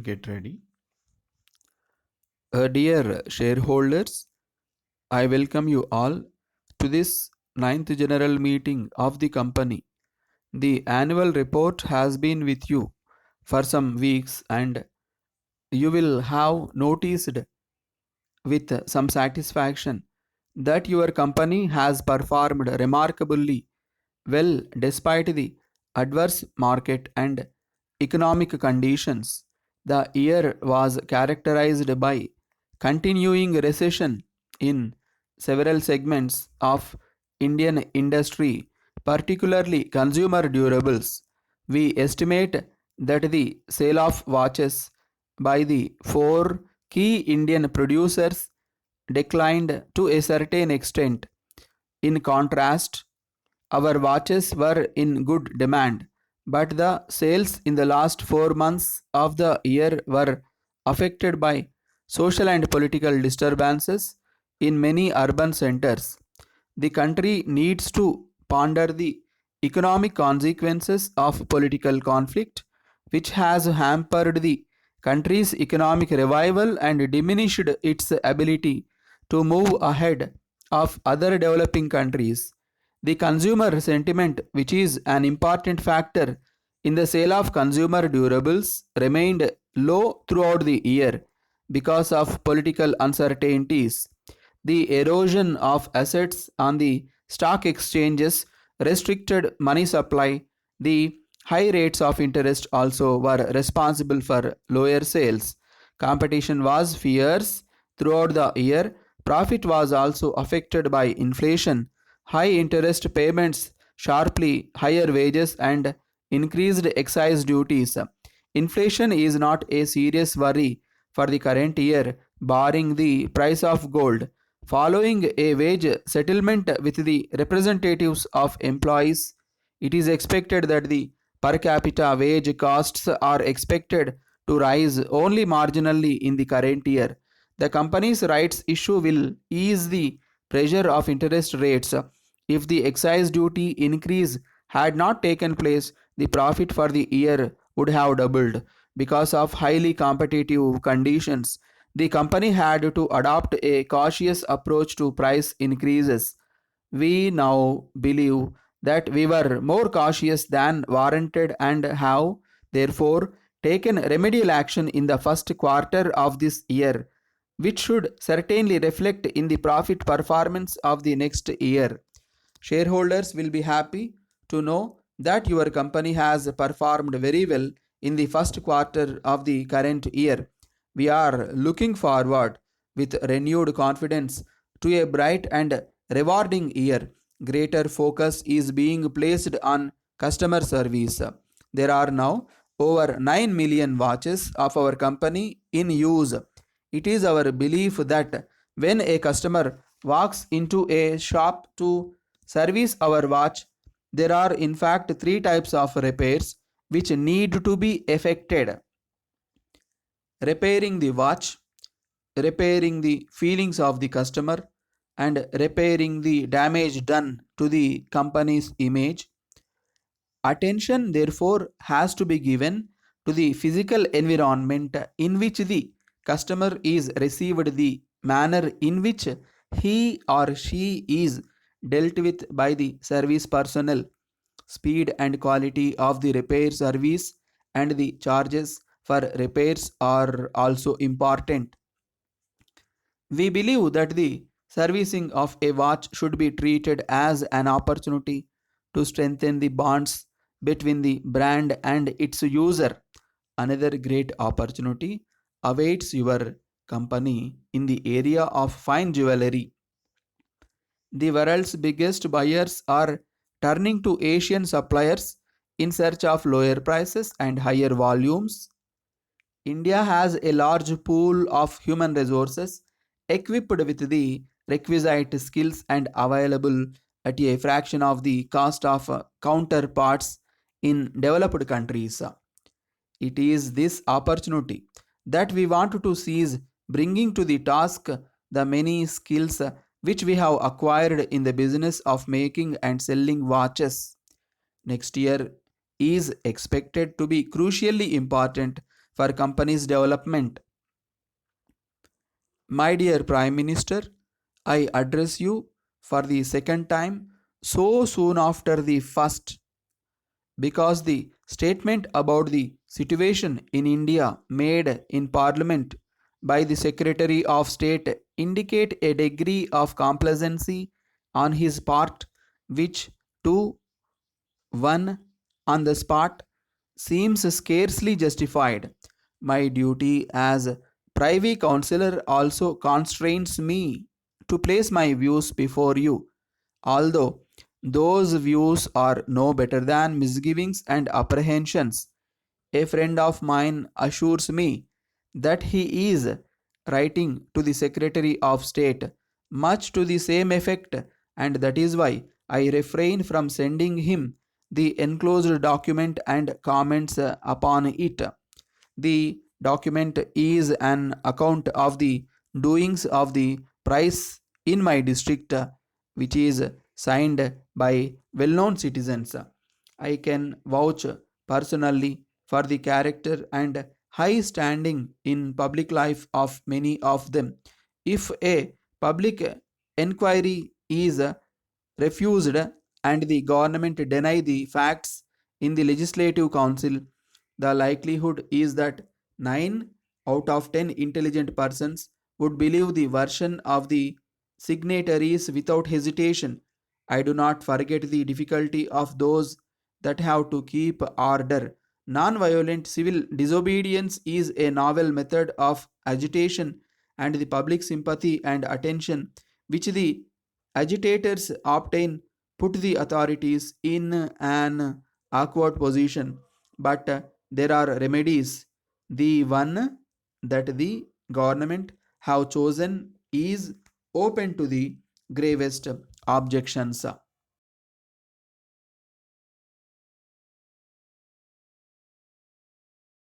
Get ready. Dear shareholders, I welcome you all to this ninth general meeting of the company. The annual report has been with you for some weeks, and you will have noticed with some satisfaction that your company has performed remarkably well despite the adverse market and economic conditions. The year was characterized by continuing recession in several segments of Indian industry, particularly consumer durables. We estimate that the sale of watches by the four key Indian producers declined to a certain extent. In contrast, our watches were in good demand, but the sales in the last 4 months of the year were affected by social and political disturbances in many urban centers. The country needs to ponder the economic consequences of political conflict, which has hampered the country's economic revival and diminished its ability to move ahead of other developing countries. The consumer sentiment, which is an important factor in the sale of consumer durables, remained low throughout the year because of political uncertainties. The erosion of assets on the stock exchanges restricted money supply. The high rates of interest also were responsible for lower sales. Competition was fierce throughout the year. Profit was also affected by inflation, high interest payments, sharply higher wages, and increased excise duties. Inflation is not a serious worry for the current year, barring the price of gold. Following a wage settlement with the representatives of employees, it is expected that the per capita wage costs are expected to rise only marginally in the current year. The company's rights issue will ease the pressure of interest rates. If the excise duty increase had not taken place, the profit for the year would have doubled. Because of highly competitive conditions, the company had to adopt a cautious approach to price increases. We now believe that we were more cautious than warranted and have, therefore, taken remedial action in the first quarter of this year, which should certainly reflect in the profit performance of the next year. Shareholders will be happy to know that your company has performed very well in the first quarter of the current year. We are looking forward with renewed confidence to a bright and rewarding year. Greater focus is being placed on customer service. There are now over 9 million watches of our company in use. It is our belief that when a customer walks into a shop to service our watch, there are in fact three types of repairs which need to be effected: repairing the watch, repairing the feelings of the customer, and repairing the damage done to the company's image. Attention, therefore, has to be given to the physical environment in which the customer is received, the manner in which he or she is dealt with by the service personnel, speed and quality of the repair service, and the charges for repairs are also important. We believe that the servicing of a watch should be treated as an opportunity to strengthen the bonds between the brand and its user. Another great opportunity awaits your company in the area of fine jewelry. The world's biggest buyers are turning to Asian suppliers in search of lower prices and higher volumes. India has a large pool of human resources equipped with the requisite skills and available at a fraction of the cost of counterparts in developed countries. It is this opportunity that we want to seize, bringing to the task the many skills which we have acquired in the business of making and selling watches. Next year is expected to be crucially important for company's development. My dear Prime Minister, I address you for the second time so soon after the first, because the statement about the situation in India made in Parliament by the Secretary of State indicate a degree of complacency on his part which to one on the spot seems scarcely justified. My duty as Privy Councillor also constrains me to place my views before you, although those views are no better than misgivings and apprehensions. A friend of mine assures me that he is writing to the Secretary of State much to the same effect, and that is why I refrain from sending him the enclosed document and comments upon it. The document is an account of the doings of the price in my district, which is signed by well known citizens. I can vouch personally for the character and high standing in public life of many of them. If a public enquiry is refused and the government deny the facts in the legislative council, the likelihood is that 9 out of 10 intelligent persons would believe the version of the signatories without hesitation. I do not forget the difficulty of those that have to keep order. Non-violent civil disobedience is a novel method of agitation, and the public sympathy and attention which the agitators obtain put the authorities in an awkward position. But there are remedies. The one that the government have chosen is open to the gravest objections.